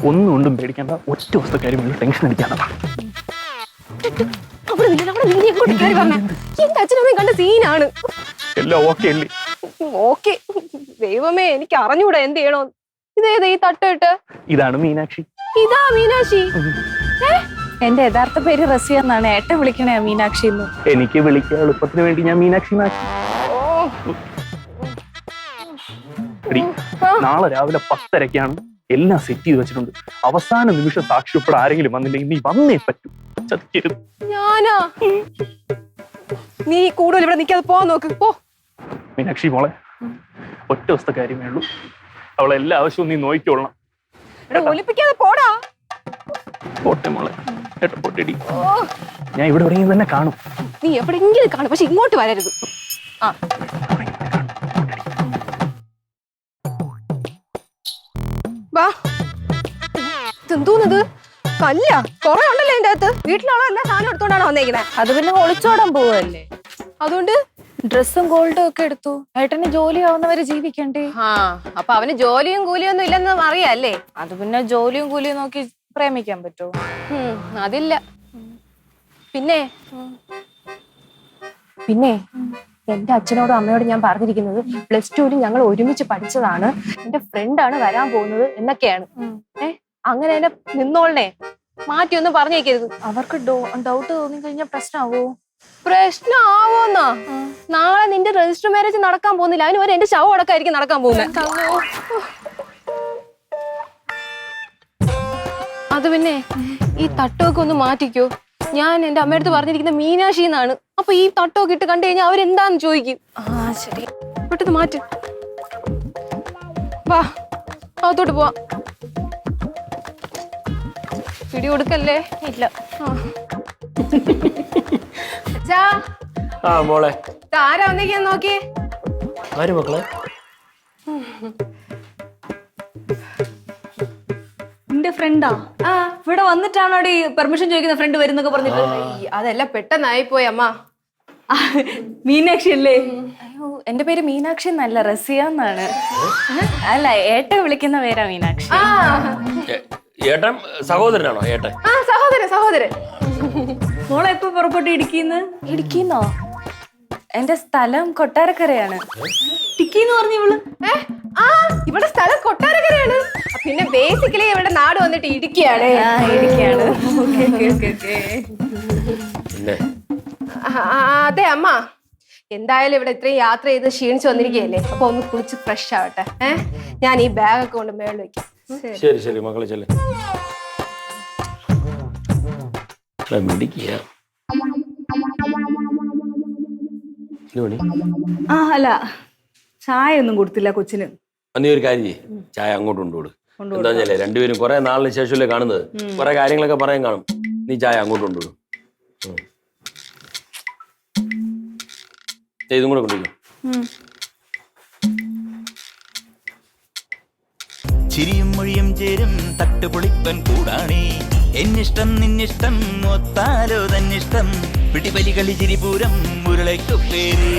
ഒന്നും കൊണ്ടും പേടിക്കേണ്ട, ഒറ്റ ദിവസത്തെ കാര്യം ടെൻഷൻ അടിക്കാനാ. എന്റെ അച്ഛനമ്മയും കണ്ട സീനാണ്. എല്ലാം ഓക്കെ അല്ലേ? ഓക്കെ. ദൈവമേ, എനിക്ക് അറിഞ്ഞൂടാ എന്ത് ചെയ്യണോ. ഇതേതാ ഈ തട്ടിട്ട്? ഇതാണ് മീനാക്ഷി. ഇതാ മീനാക്ഷി? എന്റെ യഥാർത്ഥ പേര് റസിയ എന്നാണ്. ഏട്ടൻ വിളിക്കണേ മീനാക്ഷി എന്ന്. എനിക്ക് വിളിക്കാൻ എളുപ്പത്തിന് വേണ്ടി ഞാൻ മീനാക്ഷി മാറ്റി. നാളെ രാവിലെ 10:30-ക്കാണ്. എല്ലാം സെറ്റ് ചെയ്ത് വെച്ചിട്ടുണ്ട്. അവസാന നിമിഷം സാക്ഷ്യപ്പെടാൻ ആരെങ്കിലും വന്നില്ലെങ്കിൽ നീ വന്നേ പറ്റൂ. ചതിക്കരുത്. ഞാനാ? നീ കൂടുതൽ ഇവിടെ നിൽക്കാതെ പോവാൻ നോക്ക്. പോ മീനാക്ഷി മോളെ, ഒറ്റ ദിവസത്തെ കാര്യമേ ഉള്ളൂ. അവളെ എല്ലാ ആവശ്യവും നീ നോക്കിക്കൊള്ളണം. ഒലിപ്പിക്കാതെ പോടാ. പോട്ടെ മോളെ, ഏട്ടാ പോട്ടെടി. ഞാൻ ഇവിടെ എവിടെയെങ്കിലും തന്നെ കാണും. നീ എവിടെയെങ്കിലും കാണും, പക്ഷെ ഇങ്ങോട്ട് വരരുത്. ആ വാ. ഇതെന്തോന്നത്? കല്ല കൊറേ ഉണ്ടല്ലോ അതിന്റെ അകത്ത്. വീട്ടിലുള്ള എല്ലാ സാധനം എടുത്തോണ്ടാണ് വന്നേക്കണേ. അത് പിന്നെ ഒളിച്ചോടാൻ പോവല്ലേ, അതുകൊണ്ട് ഡ്രസ്സും ഗോൾഡും ഒക്കെ എടുത്തു. ഏട്ടന് ജോലി ആവുന്നവരെ ജീവിക്കണ്ടേ? അപ്പൊ അവന് ജോലിയും കൂലിയും ഒന്നും ഇല്ലെന്ന് അറിയാല്ലേ? അത് പിന്നെ ജോലിയും കൂലിയും നോക്കി പ്രേമിക്കാൻ പറ്റുമോ? അതില്ല. പിന്നെ പിന്നെ എന്റെ അച്ഛനോടും അമ്മയോടും ഞാൻ പറഞ്ഞിരിക്കുന്നത് +2 ഞങ്ങൾ ഒരുമിച്ച് പഠിച്ചതാണ്, എന്റെ ഫ്രണ്ടാണ് വരാൻ പോകുന്നത് എന്നൊക്കെയാണ്. അങ്ങനെ എന്നെ നിന്നോളണേ, മാറ്റിയൊന്നും പറഞ്ഞേക്കരുത്. അവർക്ക് ഡൗട്ട് തോന്നി കഴിഞ്ഞാൽ പ്രശ്നമാവോ? പ്രശ്നമാവോന്നാ? നാളെ നിന്റെ രജിസ്റ്റർ മാരേജ് നടക്കാൻ പോകുന്നില്ല, അതിന് വരെ എന്റെ ശവം അടക്കമായിരിക്കും നടക്കാൻ പോകുന്നത്. അത് പിന്നെ ഈ തട്ടമൊക്കെ ഒന്ന് മാറ്റിക്കോ. ഞാൻ എന്റെ അമ്മയടുത്ത് പറഞ്ഞിരിക്കുന്ന മീനാക്ഷി എന്നാണ്. അപ്പൊ ഈ തട്ടമൊക്കെ ഇട്ട് കണ്ടു കഴിഞ്ഞാൽ അവരെന്താന്ന് ചോദിക്കും. ശരി, പെട്ടെന്ന് മാറ്റ്. വാ, അകത്തോട്ട് പോവാ. പിടി കൊടുക്കല്ലേ? ഇല്ല. മോളെ ആരാ വന്നേക്കാന്ന് നോക്കിയേ. ആര് മക്കളെ? എന്റെ ഫ്രണ്ടാ? ഇവിടെ വന്നിട്ടാണോ പെർമിഷൻ ചോദിക്കുന്ന ഫ്രണ്ട് വരുന്നൊക്കെ പറഞ്ഞിട്ട്? അതെല്ലാം പെട്ടെന്നായി പോയി അമ്മ. മീനാക്ഷി അല്ലേ? അയ്യോ, എന്റെ പേര് മീനാക്ഷി എന്നല്ല, റസിയ എന്നാണ്. അല്ല, ഏട്ടൻ വിളിക്കുന്ന പേരാ മീനാക്ഷി. ഏട്ടൻ സഹോദരനാണോ? ഏട്ടൻ സഹോദരൻ. മോളെ എപ്പോ പുറപ്പെട്ടു? ഇടുക്കിന്നോ? എന്റെ സ്ഥലം കൊട്ടാരക്കരയാണ്. ടിക്കിന്ന് പറഞ്ഞു ഇവള്. ഇവിടെ സ്ഥലം കൊട്ടാരക്കരയാണ്. പിന്നെ ബേസിക്കലി ഇവിടെ നാട് വന്നിട്ട് ഇടുക്കിയാണ്. ഇടുക്കിയാണ്. അതെ അമ്മ, എന്തായാലും ഇവിടെ ഇത്രയും യാത്ര ചെയ്ത് ക്ഷീണിച്ചു വന്നിരിക്കുകയല്ലേ, അപ്പൊ ഒന്ന് കുളിച്ച് ഫ്രഷ് ആവട്ടെ. ഞാൻ ഈ ബാഗൊക്കെ കൊണ്ട് മേളിൽ വെക്കാം. ശരി ശരി മക്കളെ, ചെല്ലേ. അല്ല, ചായ ഒന്നും കൊടുത്തില്ല കൊച്ചിന്. നീ ഒരു കാര്യം ചെയ്യ്, ചായ അങ്ങോട്ട് കൊണ്ടുപോട്. എന്താ വെച്ചാലേ രണ്ടുപേരും കുറെ നാളിന് ശേഷമല്ലേ കാണുന്നത്, കുറെ കാര്യങ്ങളൊക്കെ പറയാൻ കാണും. നീ ചായ അങ്ങോട്ട് കൊണ്ടുപോടും. ഇതും കൂടെ കൊണ്ടുപോയി. ചിരിയും മൊഴിയും ചേരും തട്ടുപൊളിപ്പൻ കൂടാണേ. എന്നിഷ്ടം നിന്നിഷ്ടം ഒത്താലോ തന്നിഷ്ടം. പിടിപലി കളി ചിരിപൂരം മുരളയ്ക്കു പേര്.